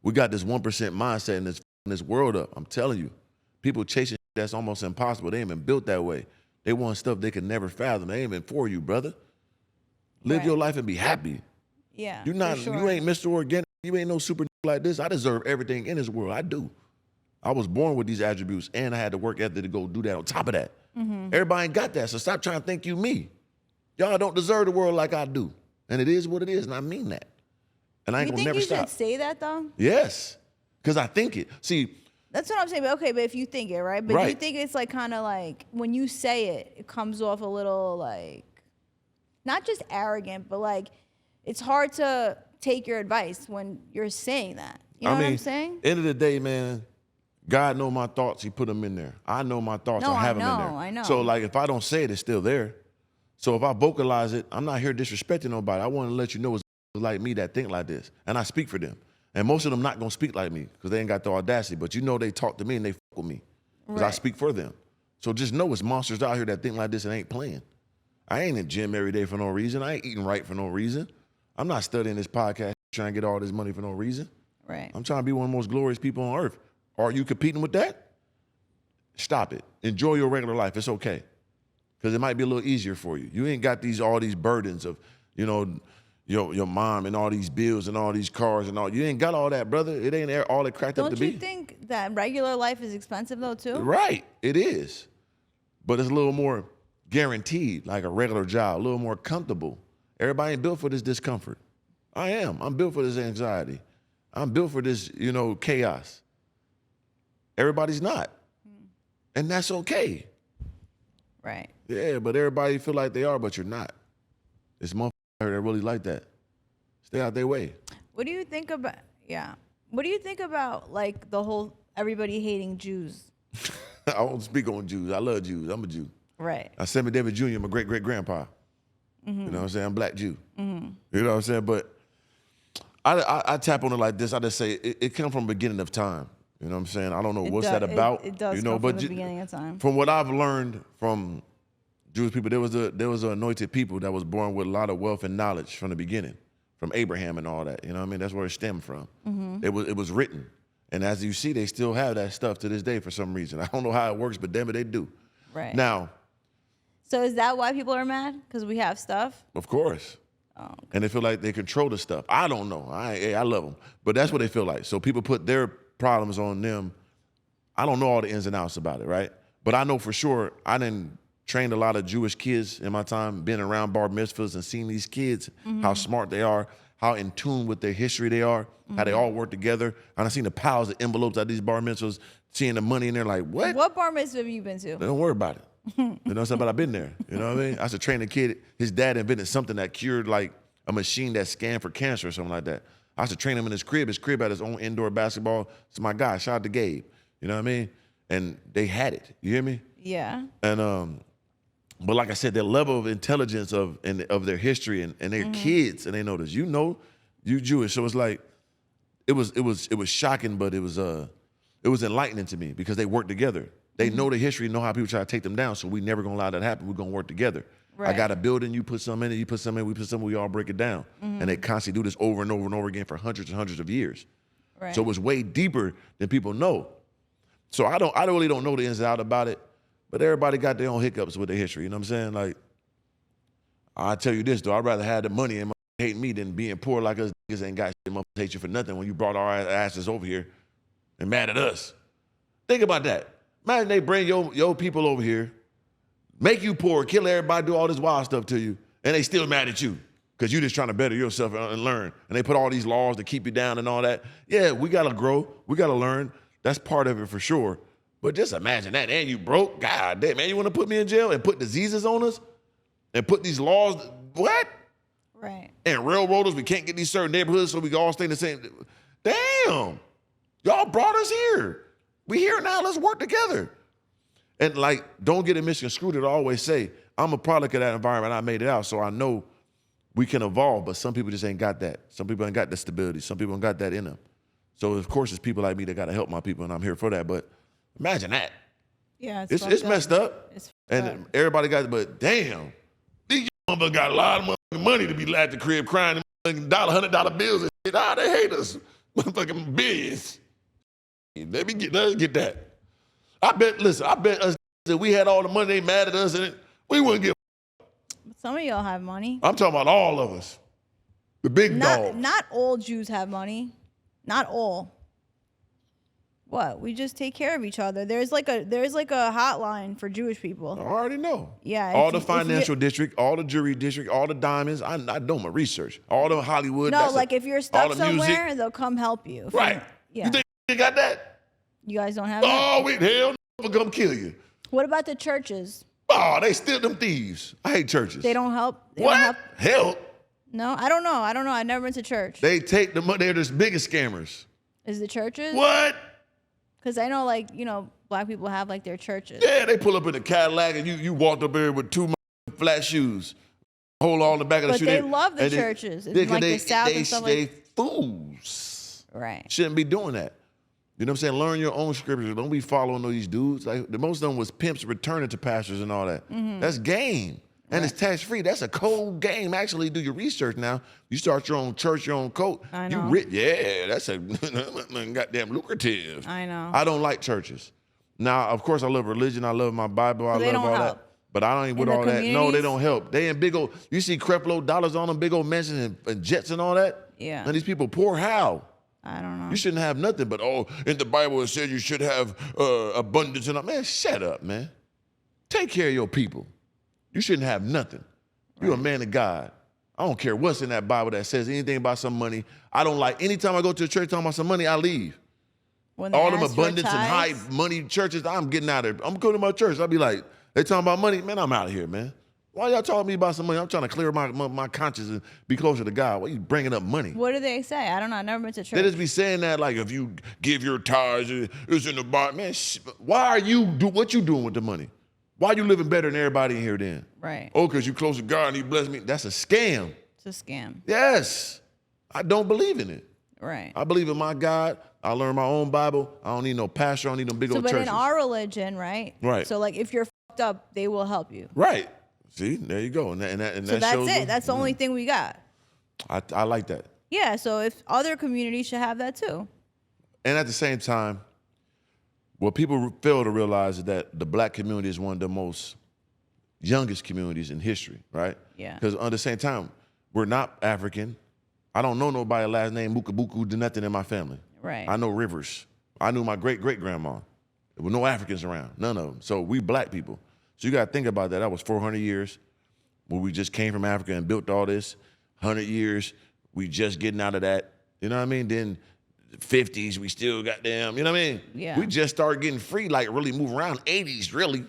We got this 1% mindset in this world up. I'm telling you. People chasing that's almost impossible. They ain't been built that way. They want stuff they can never fathom. They ain't been for you, brother. Live your life and be happy. Yeah, you ain't Mr. Organik. You ain't no super like this. I deserve everything in this world. I do. I was born with these attributes, and I had to work ethic to go do that on top of that. Everybody ain't got that, so stop trying to think you me. Y'all don't deserve the world like I do. And it is what it is, and I mean that. And I ain't gonna never stop. You think you should say that, though? Yes, because I think it. See, that's what I'm saying. But okay, but if you think it, right? But you think it's like kind of like when you say it, it comes off a little like not just arrogant, but like it's hard to take your advice when you're saying that. You know what I'm saying? End of the day, man, God know my thoughts. He put them in there. I know my thoughts. I have them in there. I know. So like if I don't say it, it's still there. So if I vocalize it, I'm not here disrespecting nobody. I want to let you know it's like me that think like this, and I speak for them. And most of them not gonna speak like me because they ain't got the audacity. But you know they talk to me and they fuck with me because I speak for them. So just know it's monsters out here that think like this and ain't playing. I ain't in the gym every day for no reason. I ain't eating right for no reason. I'm not studying this podcast trying to get all this money for no reason. Right. I'm trying to be one of the most glorious people on earth. Are you competing with that? Stop it. Enjoy your regular life. It's okay. Because it might be a little easier for you. You ain't got all these burdens of, you know, your mom and all these bills and all these cars and all. You ain't got all that, brother. It ain't all it cracked up to be. Don't you think that regular life is expensive though too? Right, it is. But it's a little more guaranteed, like a regular job, a little more comfortable. Everybody ain't built for this discomfort. I am. I'm built for this anxiety. I'm built for this, you know, chaos. Everybody's not. And that's okay. Right. Yeah, but everybody feel like they are, but you're not. It's motherfuckers that really like that. Stay out their way. What do you think about, what do you think about like the whole everybody hating Jews? I won't speak on Jews. I love Jews. I'm a Jew. Right. I Sammy Davis Jr., my great-great-grandpa. You know what I'm saying? I'm black Jew. You know what I'm saying? But I tap on it like this. I just say it come from the beginning of time. You know what I'm saying? I don't know what's that about. It does come from the beginning of time. From what I've learned from Jewish people, there was an anointed people that was born with a lot of wealth and knowledge from the beginning, from Abraham and all that. You know what I mean? That's where it stemmed from. It was written. And as you see, they still have that stuff to this day for some reason. I don't know how it works, but damn it, they do. Right. Now. So is that why people are mad? Because we have stuff? Of course. Oh, okay. And they feel like they control the stuff. I don't know. I love them. But that's what they feel like. So people put their problems on them. I don't know all the ins and outs about it, right? But I know for sure I done trained a lot of Jewish kids in my time, been around bar mitzvahs and seen these kids, how smart they are, how in tune with their history they are, how they all work together. And I've seen the piles of envelopes at these bar mitzvahs, seeing the money in there like, what? What bar mitzvah have you been to? Don't worry about it. You know what I'm But I've been there. You know what I mean? I used to train a kid. His dad invented something that cured like a machine that scanned for cancer or something like that. I used to train him in his crib. His crib had his own indoor basketball. It's my guy. Shout out to Gabe. You know what I mean? And they had it. You hear me? Yeah. And but like I said, their level of intelligence of their history and their kids, and they know this. You know, you Jewish, so it's like it was shocking, but it was enlightening to me because they work together. They know the history, know how people try to take them down, so we never gonna allow that to happen. We're gonna work together. Right. I got a building, you put some in it, you put some in, we put some, we all break it down. And they constantly do this over and over and over again for hundreds and hundreds of years. Right. So it was way deeper than people know. So I really don't know the ins and outs about it, but everybody got their own hiccups with their history. You know what I'm saying? Like, I tell you this though, I'd rather have the money and hate me than being poor like us niggas ain't got shit, motherfuckers hate you for nothing when you brought our asses over here and mad at us. Think about that. Imagine they bring your people over here, make you poor, kill everybody, do all this wild stuff to you, and they still mad at you because you just trying to better yourself and learn. And they put all these laws to keep you down and all that. Yeah, we got to grow. We got to learn. That's part of it for sure. But just imagine that. And you broke. God damn, man, you want to put me in jail and put diseases on us and put these laws? What? Right. And railroaders, we can't get these certain neighborhoods so we can all stay in the same. Damn. Y'all brought us here. We here now, let's work together. And like, don't get it misconstrued. I always say, I'm a product of that environment. I made it out, so I know we can evolve, but some people just ain't got that. Some people ain't got the stability. Some people ain't got that in them. So of course, it's people like me that gotta help my people, and I'm here for that. But imagine that. Yeah, it's messed up. It's and everybody got, but damn, these motherfuckers got a lot of money to be at the crib crying $100 bills and shit. Ah, they hate us. Motherfucking billions. Let's get that. I bet us that we had all the money, they mad at us, and we wouldn't give. Some of y'all have money. I'm talking about all of us. The big dogs. Not all Jews have money. Not all. What? We just take care of each other. There's like a hotline for Jewish people. I already know. Yeah. All the financial district, all the jewelry district, all the diamonds. I know my research. All the Hollywood. No, like if you're stuck somewhere, they'll come help you. Right. Yeah. You think they got that? You guys don't have that? Oh, hell no, come kill you. What about the churches? Oh, they still them thieves. I hate churches. They don't help? What? Help? No, I don't know. I've never been to church. They take the money. They're the biggest scammers. Is the churches? What? Because I know, like, black people have, like, their churches. Yeah, they pull up in a Cadillac and you walked up there with two flat shoes. Hold on the back of the shoe. But they love the churches. It's like the South and stuff like that. They fools. Right. Shouldn't be doing that. You know what I'm saying? Learn your own scriptures. Don't be following these dudes. Like the most of them was pimps returning to pastors and all that. Mm-hmm. That's game. And it's tax-free. That's a cold game. Actually, do your research now. You start your own church, your own cult. I know. That's a goddamn lucrative. I know. I don't like churches. Now, of course, I love religion. I love my Bible. I love all that. But I don't even with all that. No, they don't help. They in big old, you see Creflo dollars on them, big old mansions and jets and all that? Yeah. And these people poor how? I don't know. You shouldn't have nothing, but in the Bible it said you should have abundance. And man, shut up, man. Take care of your people. You shouldn't have nothing. You're a man of God. I don't care what's in that Bible that says anything about some money. I don't like, anytime I go to a church talking about some money, I leave. All them abundance and high money churches, I'm getting out of there. I'm going to my church. I'll be like, they talking about money? Man, I'm out of here, man. Why y'all talking to me about some money? I'm trying to clear my conscience and be closer to God. Why you bringing up money? What do they say? I don't know. I've never been to church. They just be saying that like if you give your tithes, it's in the Bible. Man, why are you what you doing with the money? Why you living better than everybody in here then? Right. Oh, because you close to God and he blessed me. That's a scam. It's a scam. Yes. I don't believe in it. Right. I believe in my God. I learn my own Bible. I don't need no pastor. I don't need no big old churches. But in our religion, right? Right. So like if you're fucked up, they will help you. Right. See, there you go. And that so that's shows it. That's the only thing we got. I like that. Yeah. So if other communities should have that too. And at the same time, what people fail to realize is that the black community is one of the most youngest communities in history, right? Yeah. Because at the same time, we're not African. I don't know nobody last name Mukabuku who did nothing in my family. Right. I know Rivers. I knew my great-great-grandma. There were no Africans around, none of them. So we black people. So you got to think about that. That was 400 years where we just came from Africa and built all this. 100 years, we just getting out of that. You know what I mean? Then 50s, we still got them, you know what I mean? Yeah. We just started getting free, like really move around, 80s really.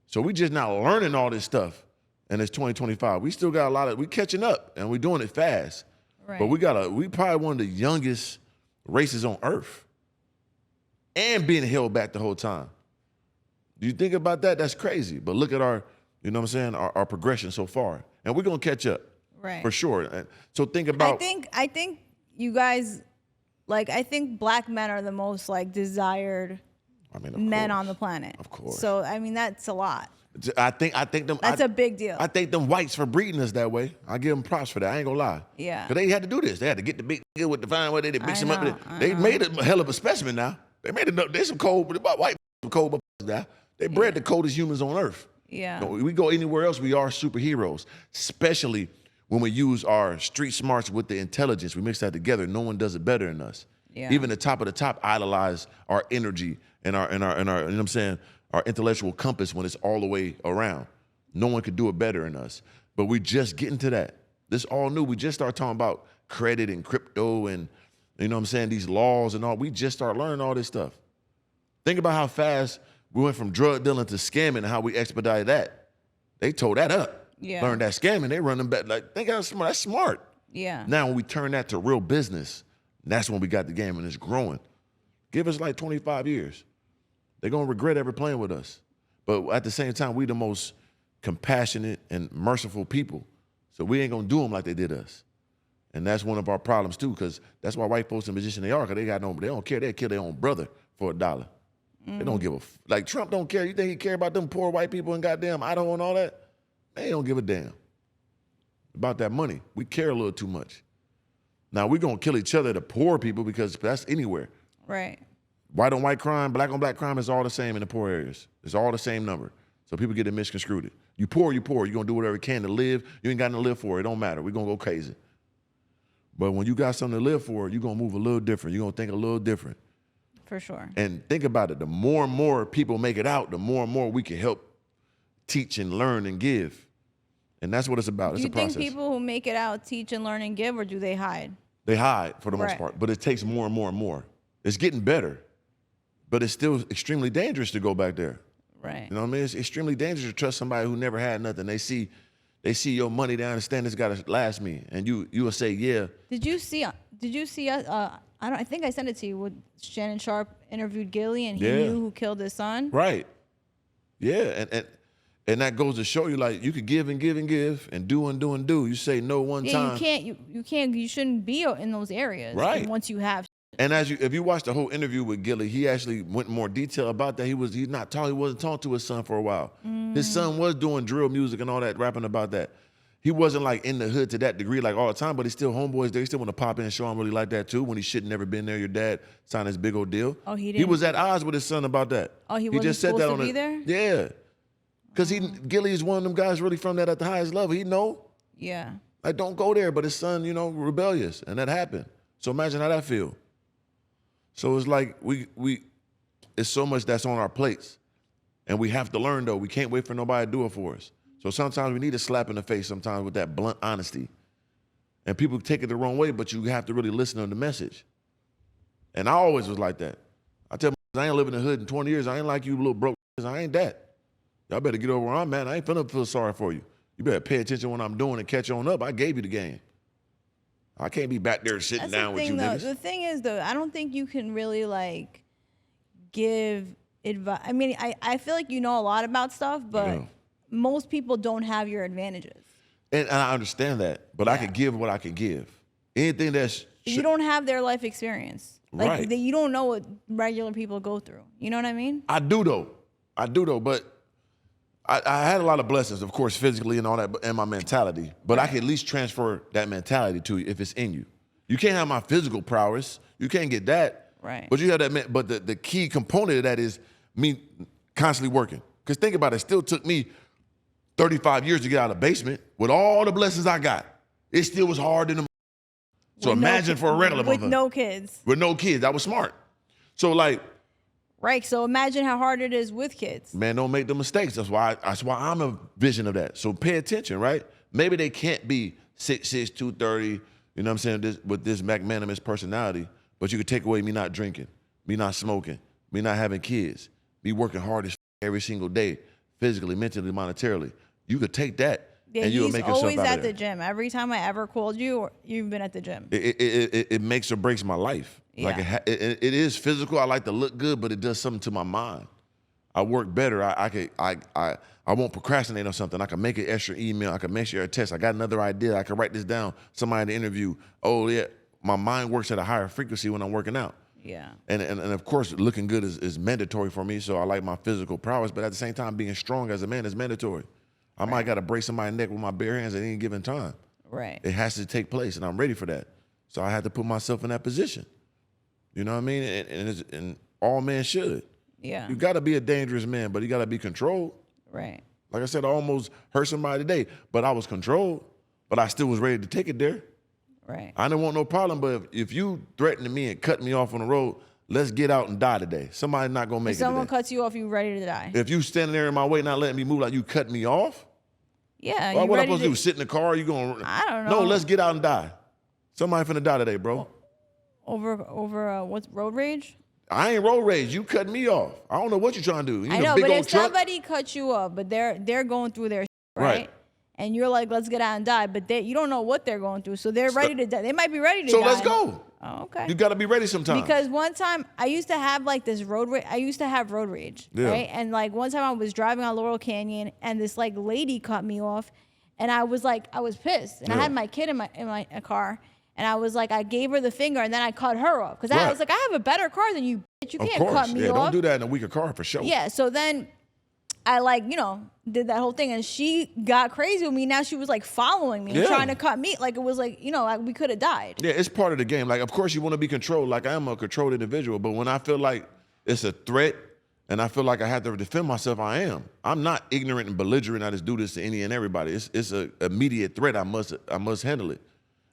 So we just now learning all this stuff. And it's 2025. We still got we catching up and we're doing it fast. Right. But we probably one of the youngest races on earth and being held back the whole time. Do you think about that? That's crazy. But look at our, you know what I'm saying, our progression so far. And we're going to catch up. Right. For sure. So think about. I think you guys, like, I think black men are the most, like, desired men on the planet. Of course. So, I mean, that's a lot. I think them. That's a big deal. I think them whites for breeding us that way. I give them props for that. I ain't gonna lie. Yeah. Because they had to do this. They had to get the big nigga with the fine way. They mix him up. They made a hell of a specimen now. They made enough. There's some cold, but white some cold now. They bred the coldest humans on earth. Yeah. You know, we go anywhere else, we are superheroes, especially when we use our street smarts with the intelligence. We mix that together. No one does it better than us. Yeah. Even the top of the top idolize our energy and our you know what I'm saying, our intellectual compass when it's all the way around. No one could do it better than us. But we just getting to that. This all new. We just start talking about credit and crypto and, you know what I'm saying, these laws and all. We just start learning all this stuff. Think about how fast we went from drug dealing to scamming and how we expedited that. They tore that up. Yeah. Learned that scamming. They run them back. Like, think how smart. That's smart. Yeah. Now when we turn that to real business, that's when we got the game and it's growing. Give us like 25 years. They're going to regret ever playing with us. But at the same time, we the most compassionate and merciful people. So we ain't going to do them like they did us. And that's one of our problems too, because that's why white folks in the position they are, because they don't care. They'll kill their own brother for $1. They don't give a, like Trump don't care. You think he care about them poor white people in goddamn Idaho and all that? They don't give a damn about that money. We care a little too much. Now, we're going to kill each other, the poor people, because that's anywhere. Right. White on white crime, black on black crime is all the same in the poor areas. It's all the same number. So people get it misconstrued. You poor, you poor. You're going to do whatever you can to live. You ain't got nothing to live for. It don't matter. We're going to go crazy. But when you got something to live for, you're going to move a little different. You're going to think a little different. For sure. And think about it. The more and more people make it out, the more and more we can help teach and learn and give. And that's what it's about. It's a process. Do you think people who make it out teach and learn and give, or do they hide? They hide for the most part, but it takes more and more and more. It's getting better, but it's still extremely dangerous to go back there. Right. You know what I mean? It's extremely dangerous to trust somebody who never had nothing. They see your money. They understand it's got to last me, and you will say, yeah. Did you see? I think I sent it to you. When Shannon Sharp interviewed Gilly, and he knew who killed his son. Right. Yeah, and that goes to show you, like, you could give and give and give and do and do and do. You say no one time. You can't. You shouldn't be in those areas. Right. Once you have. And if you watch the whole interview with Gilly, he actually went in more detail about that. He wasn't talking to his son for a while. His son was doing drill music and all that, rapping about that. He wasn't like in the hood to that degree like all the time, but he's still homeboys there. He still want to pop in and show him really like that too. When he should never been there, your dad signed this big old deal. Oh, he didn't. He was at odds with his son about that. Oh, he wasn't just said that on to be there? Yeah. Because Gilly is one of them guys really from that at the highest level. He know. Yeah. Like, don't go there. But his son, rebellious. And that happened. So imagine how that feel. So it's like it's so much that's on our plates. And we have to learn, though. We can't wait for nobody to do it for us. So sometimes we need a slap in the face sometimes with that blunt honesty. And people take it the wrong way, but you have to really listen to the message. And I always was like that. I tell my I ain't living in the hood in 20 years. I ain't like you little broke. I ain't that. Y'all better get over where I'm at. I ain't finna feel sorry for you. You better pay attention when I'm doing and catch on up. I gave you the game. I can't be back there sitting down with you niggas. The thing is, though, I don't think you can really, like, give advice. I mean, I feel like you know a lot about stuff, but most people don't have your advantages. And I understand that, but I can give what I can give. Anything that's... You don't have their life experience. Like, right. You don't know what regular people go through. You know what I mean? I do, though, but... I had a lot of blessings, of course, physically and all that, and my mentality. But I can at least transfer that mentality to you if it's in you. You can't have my physical prowess. You can't get that. Right. But you have that. But the key component of that is me constantly working. Because think about it, it still took me 35 years to get out of the basement. With all the blessings I got, it still was hard in the. So imagine for a regular motherfucker. With no kids. With no kids. I was smart. So like. Right, so imagine how hard it is with kids. Man, don't make the mistakes. That's why I'm a vision of that. So pay attention, right? Maybe they can't be 6'6", 230, you know what I'm saying, with this magnanimous personality, but you could take away me not drinking, me not smoking, me not having kids, me working hard as every single day, physically, mentally, monetarily. You could take that and you'll make yourself out of there. He's always at the gym. Every time I ever called you, you've been at the gym. It makes or breaks my life. Yeah. Like it is physical. I like to look good, but it does something to my mind. I work better. I won't procrastinate on something. I can make an extra email. I can make sure a test. I got another idea. I can write this down. Somebody to interview. Oh yeah, my mind works at a higher frequency when I'm working out. Yeah. And of course, looking good is mandatory for me. So I like my physical prowess, but at the same time, being strong as a man is mandatory. I might got to break somebody's neck with my bare hands at any given time. Right. It has to take place, and I'm ready for that. So I had to put myself in that position. You know what I mean? And all men should. Yeah. You got to be a dangerous man, but you got to be controlled. Right. Like I said, I almost hurt somebody today, but I was controlled, but I still was ready to take it there. Right. I didn't want no problem, but if you threatening me and cutting me off on the road, let's get out and die today. Somebody's not going to make it today. If someone cuts you off, you ready to die. If you standing there in my way, not letting me move, like you cut me off? Yeah. Well, what am I supposed to do? Sit in the car? You going? I don't know. No, let's get out and die. Somebody finna die today, bro. Over what's road rage? I ain't road rage. You cut me off. I don't know what you're trying to do. I know, but if somebody cuts you off, but they're going through their shit, right? And you're like, let's get out and die, but you don't know what they're going through, so they're ready to die. They might be ready to die. So let's go. Oh, okay. You got to be ready sometimes. Because one time I used to have like this road rage. I used to have road rage, right? And like one time I was driving on Laurel Canyon, and this like lady cut me off, and I was pissed, and I had my kid in my car. And I was like, I gave her the finger, and then I cut her off. Because I was like, I have a better car than you, bitch. You can't cut me off. Don't do that in a weaker car, for sure. Yeah, so then I like, you know, did that whole thing, and she got crazy with me. Now she was like following me, and trying to cut me. Like it was like, you know, like we could have died. Yeah, it's part of the game. Like, of course you want to be controlled. Like I am a controlled individual, but when I feel like it's a threat and I feel like I have to defend myself, I am. I'm not ignorant and belligerent. I just do this to any and everybody. It's an immediate threat. I must handle it.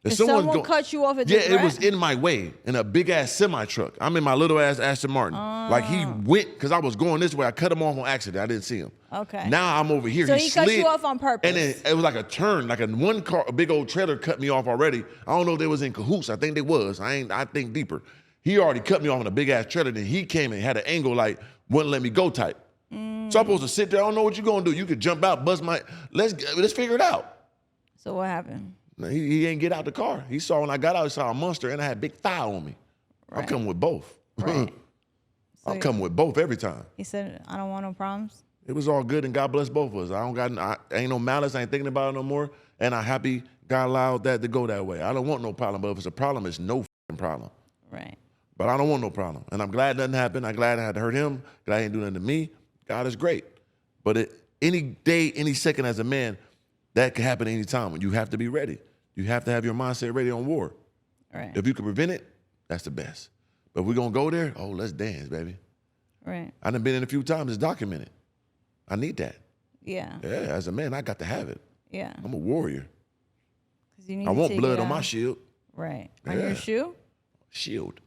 If someone cuts you off, it was in my way in a big ass semi truck. I'm in my little ass Aston Martin. Like he went because I was going this way. I cut him off on accident. I didn't see him. Okay. Now I'm over here. So he cut you off on purpose. And then it was like a turn, like one car, a big old trailer cut me off already. I don't know if they was in cahoots. I think they was. I think deeper. He already cut me off on a big ass trailer. Then he came and had an angle like wouldn't let me go type. So I'm supposed to sit there. I don't know what you're gonna do. You could jump out, bust my. Let's figure it out. So what happened? He ain't get out the car. He saw when I got out, he saw a monster, and I had big thigh on me. Right. I'm coming with both. Right. I'm coming with both every time. He said, I don't want no problems. It was all good, and God bless both of us. I ain't no malice. I ain't thinking about it no more, and I'm happy God allowed that to go that way. I don't want no problem, but if it's a problem, it's no problem. Right. But I don't want no problem, and I'm glad nothing happened. I'm glad I had to hurt him. Glad he didn't do nothing to me. God is great. But any day, any second as a man, that can happen any time. You have to be ready. You have to have your mindset ready on war. Right. If you can prevent it, that's the best. But if we're going to go there, let's dance, baby. Right. I done been in a few times. It's documented. I need that. Yeah. Yeah, as a man, I got to have it. Yeah. I'm a warrior. You I want blood on my shield. Right. On your shoe? Shield.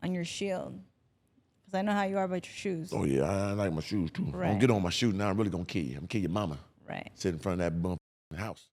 On your shield. Because I know how you are about your shoes. Oh, yeah, I like my shoes, too. Right. Don't get on my shoes now. I'm really going to kill you. I'm going to kill your mama. Right. Sit in front of that bum house.